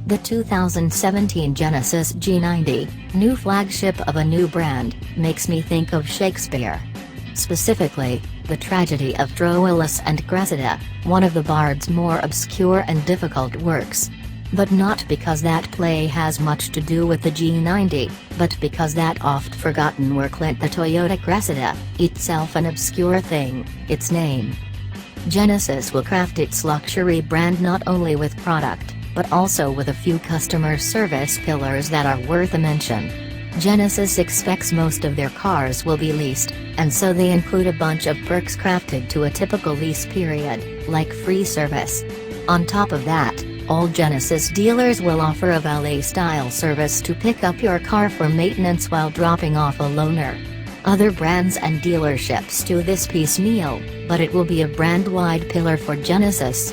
The 2017 Genesis G90, new flagship of a new brand, makes me think of Shakespeare. Specifically, the tragedy of Troilus and Cressida, one of the Bard's more obscure and difficult works. But not because that play has much to do with the G90, but because that oft-forgotten work lent the Toyota Cressida, itself an obscure thing, its name. Genesis will craft its luxury brand not only with product, but also with a few customer service pillars that are worth a mention. Genesis expects most of their cars will be leased, and so they include a bunch of perks crafted to a typical lease period, like free service. On top of that, all Genesis dealers will offer a valet-style service to pick up your car for maintenance while dropping off a loaner. Other brands and dealerships do this piecemeal, but it will be a brand-wide pillar for Genesis.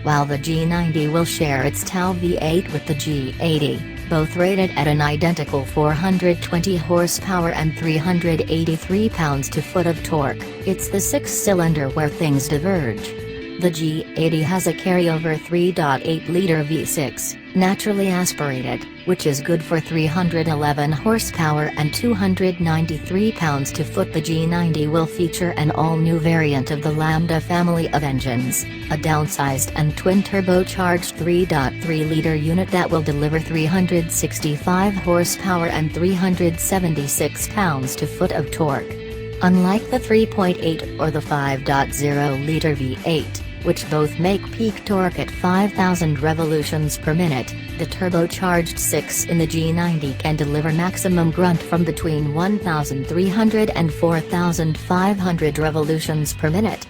While the G90 will share its TAL V8 with the G80, both rated at an identical 420 horsepower and 383 pounds-to-foot of torque, it's the six-cylinder where things diverge. The G80 has a carryover 3.8-liter V6, naturally aspirated, which is good for 311 horsepower and 293 pounds-to-foot. The G90 will feature an all-new variant of the Lambda family of engines, a downsized and twin-turbocharged 3.3-liter unit that will deliver 365 horsepower and 376 pounds-to-foot of torque. Unlike the 3.8 or the 5.0-liter V8, which both make peak torque at 5,000 revolutions per minute, the turbocharged 6 in the G90 can deliver maximum grunt from between 1,300 and 4,500 revolutions per minute.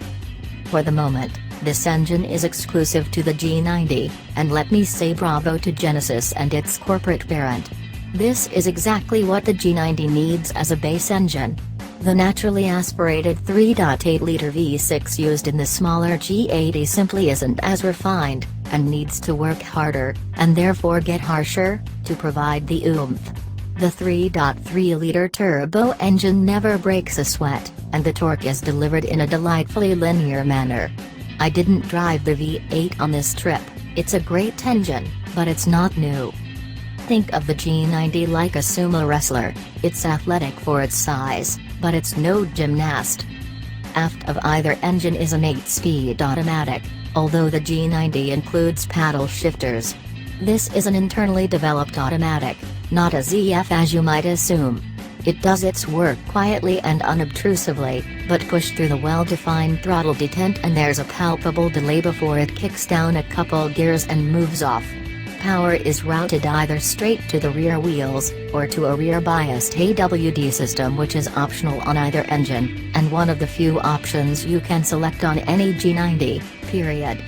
For the moment, this engine is exclusive to the G90, and let me say bravo to Genesis and its corporate parent. This is exactly what the G90 needs as a base engine. The naturally aspirated 3.8-liter V6 used in the smaller G80 simply isn't as refined, and needs to work harder, and therefore get harsher, to provide the oomph. The 3.3-liter turbo engine never breaks a sweat, and the torque is delivered in a delightfully linear manner. I didn't drive the V8 on this trip, it's a great engine, but it's not new. Think of the G90 like a sumo wrestler, it's athletic for its size, but it's no gymnast. Aft of either engine is an 8-speed automatic, although the G90 includes paddle shifters. This is an internally developed automatic, not a ZF as you might assume. It does its work quietly and unobtrusively, but push through the well-defined throttle detent and there's a palpable delay before it kicks down a couple gears and moves off. Power is routed either straight to the rear wheels, or to a rear-biased AWD system which is optional on either engine, and one of the few options you can select on any G90, period.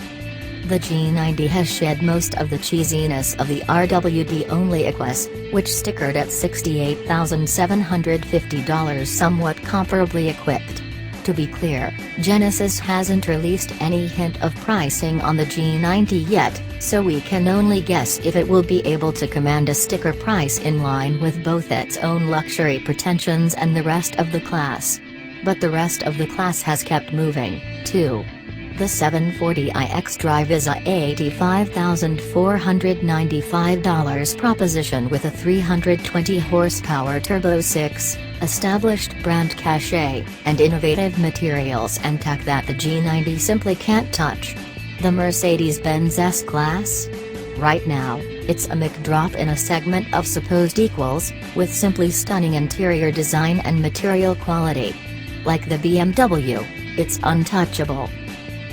The G90 has shed most of the cheesiness of the RWD-only Equus, which stickered at $68,750 somewhat comparably equipped. To be clear, Genesis hasn't released any hint of pricing on the G90 yet, so we can only guess if it will be able to command a sticker price in line with both its own luxury pretensions and the rest of the class. But the rest of the class has kept moving, too. The 740iX Drive is a $85,495 proposition with a 320 horsepower turbo 6, established brand cachet, and innovative materials and tech that the G90 simply can't touch. The Mercedes-Benz S-Class? Right now, it's a McDrop in a segment of supposed equals, with simply stunning interior design and material quality. Like the BMW, it's untouchable.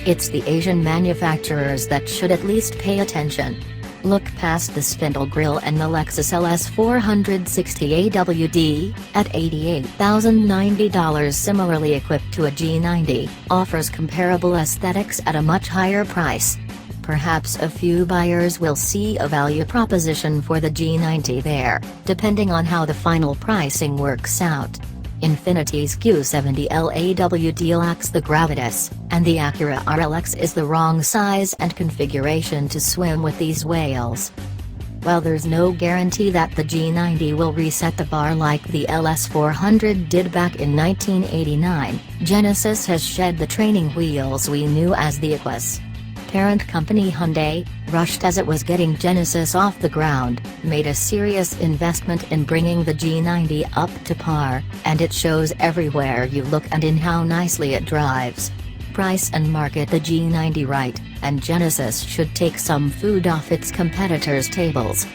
It's the Asian manufacturers that should at least pay attention. Look past the spindle grille and the Lexus LS 460 AWD, at $88,090 similarly equipped to a G90, offers comparable aesthetics at a much higher price. Perhaps a few buyers will see a value proposition for the G90 there, depending on how the final pricing works out. Infiniti's Q70 LAWD lacks the gravitas, and the Acura RLX is the wrong size and configuration to swim with these whales. While there's no guarantee that the G90 will reset the bar like the LS400 did back in 1989, Genesis has shed the training wheels we knew as the Equus. Parent company Hyundai, rushed as it was getting Genesis off the ground, made a serious investment in bringing the G90 up to par, and it shows everywhere you look and in how nicely it drives. Price and market the G90 right, and Genesis should take some food off its competitors' tables.